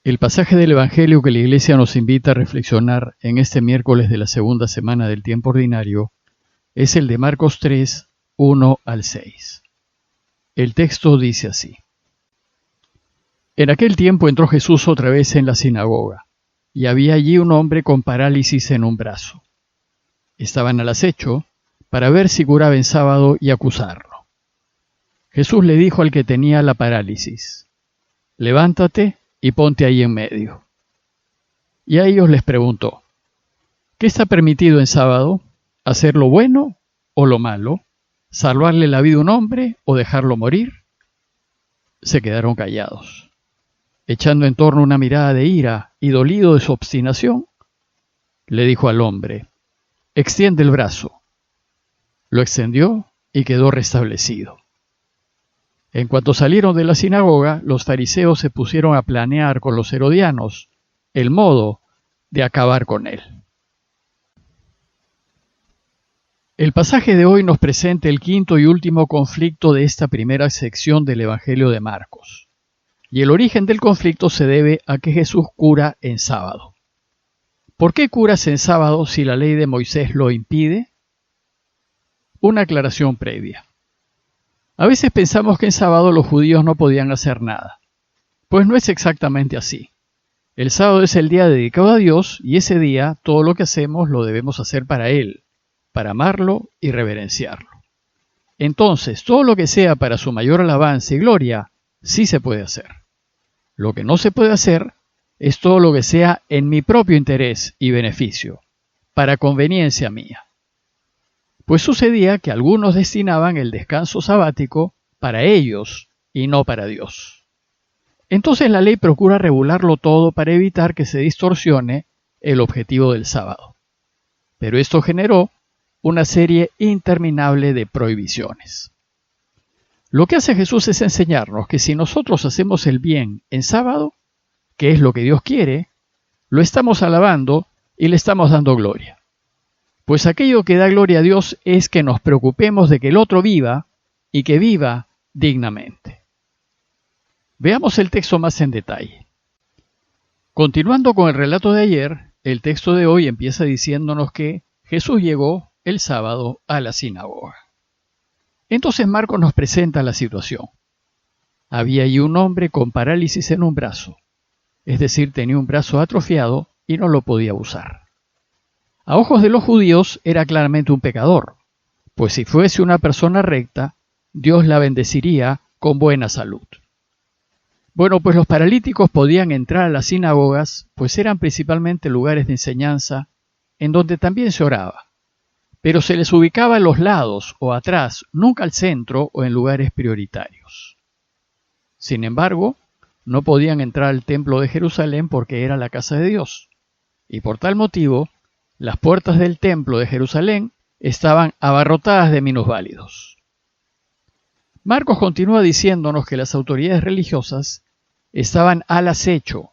El pasaje del Evangelio que la Iglesia nos invita a reflexionar en este miércoles de la segunda semana del tiempo ordinario es el de Marcos 3, 1 al 6. El texto dice así: En aquel tiempo entró Jesús otra vez en la sinagoga, y había allí un hombre con parálisis en un brazo. Estaban al acecho para ver si curaba en sábado y acusarlo. Jesús le dijo al que tenía la parálisis: Levántate y ponte ahí en medio. Y a ellos les preguntó: ¿Qué está permitido en sábado? ¿Hacer lo bueno o lo malo? ¿Salvarle la vida a un hombre o dejarlo morir? Se quedaron callados. Echando en torno una mirada de ira y dolido de su obstinación, le dijo al hombre: Extiende el brazo. Lo extendió y quedó restablecido. En cuanto salieron de la sinagoga, los fariseos se pusieron a planear con los herodianos el modo de acabar con él. El pasaje de hoy nos presenta el quinto y último conflicto de esta primera sección del Evangelio de Marcos. Y el origen del conflicto se debe a que Jesús cura en sábado. ¿Por qué curas en sábado si la ley de Moisés lo impide? Una aclaración previa. A veces pensamos que en sábado los judíos no podían hacer nada. Pues no es exactamente así. El sábado es el día dedicado a Dios y ese día todo lo que hacemos lo debemos hacer para Él, para amarlo y reverenciarlo. Entonces, todo lo que sea para su mayor alabanza y gloria, sí se puede hacer. Lo que no se puede hacer es todo lo que sea en mi propio interés y beneficio, para conveniencia mía. Pues sucedía que algunos destinaban el descanso sabático para ellos y no para Dios. Entonces la ley procura regularlo todo para evitar que se distorsione el objetivo del sábado. Pero esto generó una serie interminable de prohibiciones. Lo que hace Jesús es enseñarnos que si nosotros hacemos el bien en sábado, que es lo que Dios quiere, lo estamos alabando y le estamos dando gloria. Pues aquello que da gloria a Dios es que nos preocupemos de que el otro viva y que viva dignamente. Veamos el texto más en detalle. Continuando con el relato de ayer, el texto de hoy empieza diciéndonos que Jesús llegó el sábado a la sinagoga. Entonces Marcos nos presenta la situación. Había allí un hombre con parálisis en un brazo, es decir, tenía un brazo atrofiado y no lo podía usar. A ojos de los judíos era claramente un pecador, pues si fuese una persona recta, Dios la bendeciría con buena salud. Bueno, pues los paralíticos podían entrar a las sinagogas, pues eran principalmente lugares de enseñanza en donde también se oraba, pero se les ubicaba a los lados o atrás, nunca al centro o en lugares prioritarios. Sin embargo, no podían entrar al templo de Jerusalén porque era la casa de Dios, y por tal motivo, las puertas del templo de Jerusalén estaban abarrotadas de minusválidos. Marcos continúa diciéndonos que las autoridades religiosas estaban al acecho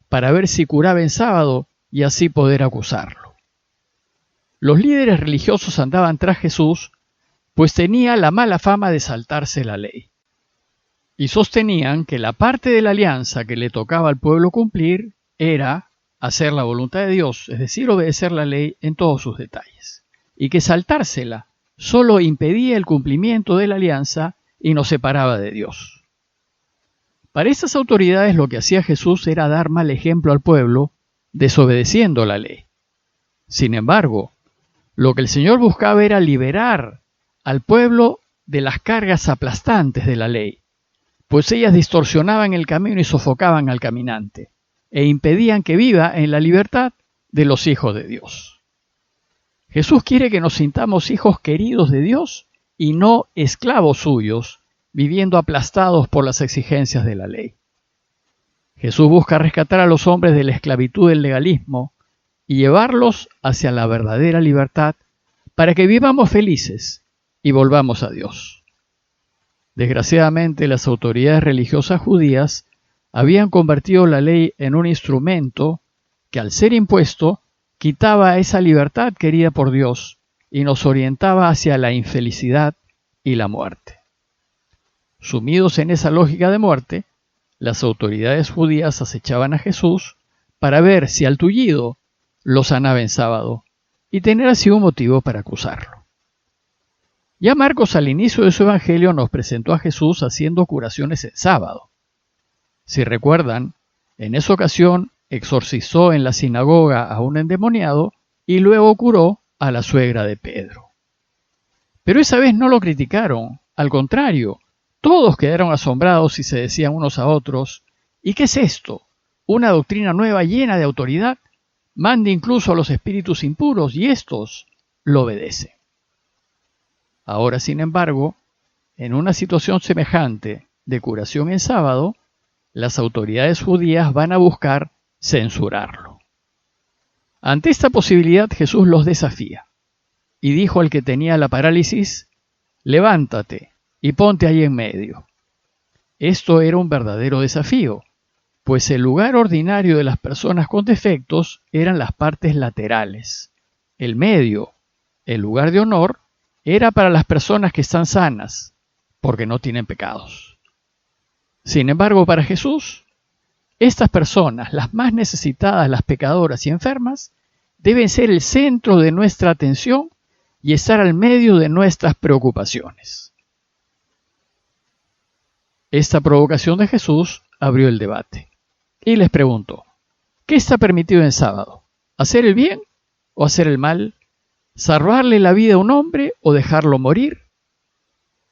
para ver si curaba en sábado y así poder acusarlo. Los líderes religiosos andaban tras Jesús, pues tenía la mala fama de saltarse la ley. Y sostenían que la parte de la alianza que le tocaba al pueblo cumplir era hacer la voluntad de Dios, es decir, obedecer la ley en todos sus detalles, y que saltársela solo impedía el cumplimiento de la alianza y nos separaba de Dios. Para estas autoridades lo que hacía Jesús era dar mal ejemplo al pueblo, desobedeciendo la ley. Sin embargo, lo que el Señor buscaba era liberar al pueblo de las cargas aplastantes de la ley, pues ellas distorsionaban el camino y sofocaban al caminante, e impedían que viva en la libertad de los hijos de Dios. Jesús quiere que nos sintamos hijos queridos de Dios y no esclavos suyos, viviendo aplastados por las exigencias de la ley. Jesús busca rescatar a los hombres de la esclavitud del legalismo y llevarlos hacia la verdadera libertad para que vivamos felices y volvamos a Dios. Desgraciadamente, las autoridades religiosas judías habían convertido la ley en un instrumento que, al ser impuesto, quitaba esa libertad querida por Dios y nos orientaba hacia la infelicidad y la muerte. Sumidos en esa lógica de muerte, Las autoridades judías acechaban a Jesús para ver si al tullido lo sanaba en sábado y tener así un motivo para acusarlo. Ya Marcos al inicio de su evangelio nos presentó a Jesús haciendo curaciones en sábado. Si recuerdan, en esa ocasión exorcizó en la sinagoga a un endemoniado y luego curó a la suegra de Pedro. Pero esa vez no lo criticaron, al contrario, todos quedaron asombrados y se decían unos a otros: ¿y qué es esto? ¿Una doctrina nueva llena de autoridad? Manda incluso a los espíritus impuros y estos lo obedecen. Ahora, sin embargo, en una situación semejante de curación en sábado, las autoridades judías van a buscar censurarlo. Ante esta posibilidad, Jesús los desafía y dijo al que tenía la parálisis: levántate y ponte ahí en medio. Esto era un verdadero desafío, pues el lugar ordinario de las personas con defectos eran las partes laterales. El medio, el lugar de honor, era para las personas que están sanas, porque no tienen pecados. Sin embargo, para Jesús, estas personas, las más necesitadas, las pecadoras y enfermas, deben ser el centro de nuestra atención y estar al medio de nuestras preocupaciones. Esta provocación de Jesús abrió el debate y les preguntó: ¿qué está permitido en sábado? ¿Hacer el bien o hacer el mal? ¿Salvarle la vida a un hombre o dejarlo morir?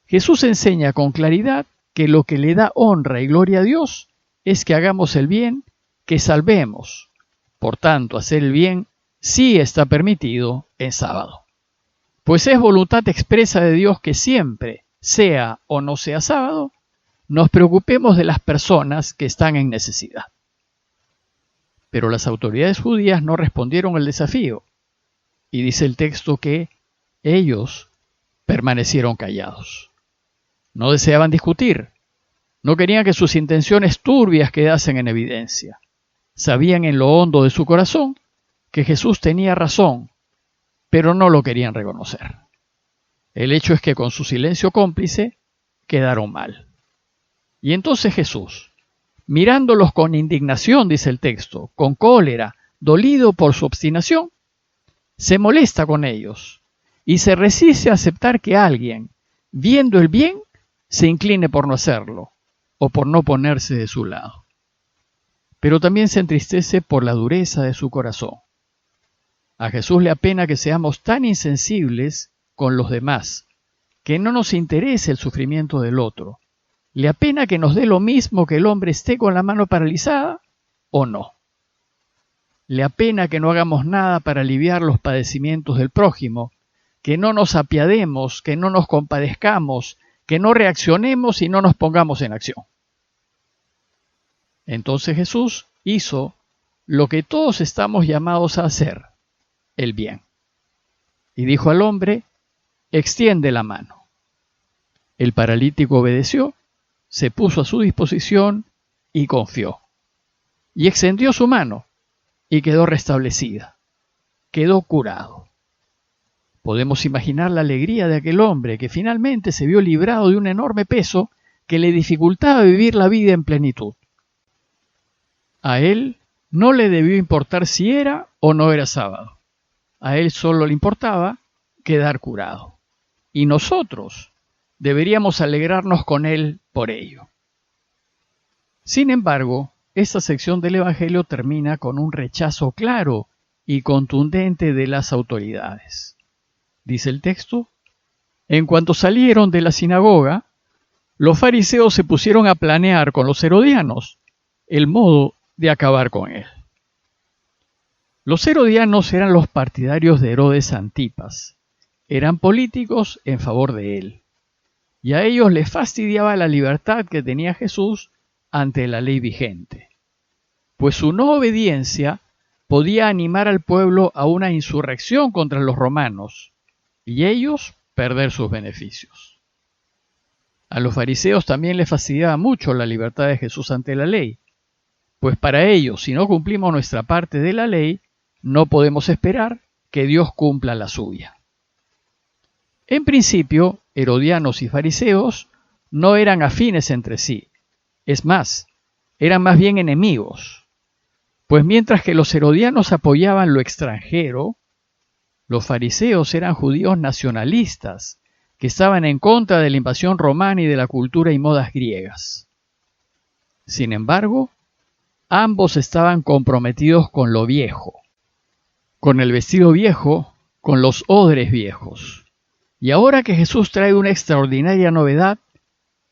Jesús enseña con claridad que lo que le da honra y gloria a Dios es que hagamos el bien, que salvemos. Por tanto, hacer el bien sí está permitido en sábado. Pues es voluntad expresa de Dios que siempre, sea o no sea sábado, nos preocupemos de las personas que están en necesidad. Pero las autoridades judías no respondieron al desafío, y dice el texto que ellos permanecieron callados. No deseaban discutir, no querían que sus intenciones turbias quedasen en evidencia. Sabían en lo hondo de su corazón que Jesús tenía razón, pero no lo querían reconocer. El hecho es que con su silencio cómplice quedaron mal. Y entonces Jesús, mirándolos con indignación, dice el texto, con cólera, dolido por su obstinación, se molesta con ellos y se resiste a aceptar que alguien, viendo el bien, se incline por no hacerlo o por no ponerse de su lado. Pero también se entristece por la dureza de su corazón. A Jesús le apena que seamos tan insensibles con los demás, que no nos interese el sufrimiento del otro. Le apena que nos dé lo mismo que el hombre esté con la mano paralizada o no. Le apena que no hagamos nada para aliviar los padecimientos del prójimo, que no nos apiademos, que no nos compadezcamos, que no reaccionemos y no nos pongamos en acción. Entonces Jesús hizo lo que todos estamos llamados a hacer: el bien. Y dijo al hombre: extiende la mano. El paralítico obedeció, se puso a su disposición y confió. Y extendió su mano y quedó restablecida. Quedó curado. Podemos imaginar la alegría de aquel hombre que finalmente se vio librado de un enorme peso que le dificultaba vivir la vida en plenitud. A él no le debió importar si era o no era sábado. A él solo le importaba quedar curado. Y nosotros deberíamos alegrarnos con él por ello. Sin embargo, esta sección del Evangelio termina con un rechazo claro y contundente de las autoridades. Dice el texto: en cuanto salieron de la sinagoga, los fariseos se pusieron a planear con los herodianos el modo de acabar con él. Los herodianos eran los partidarios de Herodes Antipas. Eran políticos en favor de él. Y a ellos les fastidiaba la libertad que tenía Jesús ante la ley vigente, pues su no obediencia podía animar al pueblo a una insurrección contra los romanos y ellos perder sus beneficios. A los fariseos también les fastidiaba mucho la libertad de Jesús ante la ley, pues para ellos, si no cumplimos nuestra parte de la ley, no podemos esperar que Dios cumpla la suya. En principio, herodianos y fariseos no eran afines entre sí. Es más, eran más bien enemigos, pues mientras que los herodianos apoyaban lo extranjero, los fariseos eran judíos nacionalistas que estaban en contra de la invasión romana y de la cultura y modas griegas. Sin embargo, ambos estaban comprometidos con lo viejo, con el vestido viejo, con los odres viejos. Y ahora que Jesús trae una extraordinaria novedad,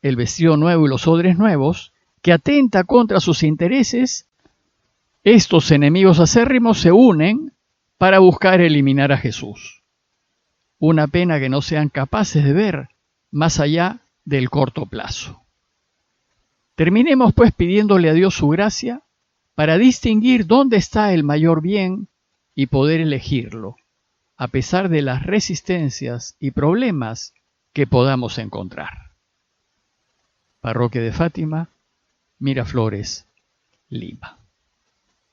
el vestido nuevo y los odres nuevos, que atenta contra sus intereses, estos enemigos acérrimos se unen para buscar eliminar a Jesús. Una pena que no sean capaces de ver más allá del corto plazo. Terminemos pues pidiéndole a Dios su gracia para distinguir dónde está el mayor bien y poder elegirlo, a pesar de las resistencias y problemas que podamos encontrar. Parroquia de Fátima, Miraflores, Lima.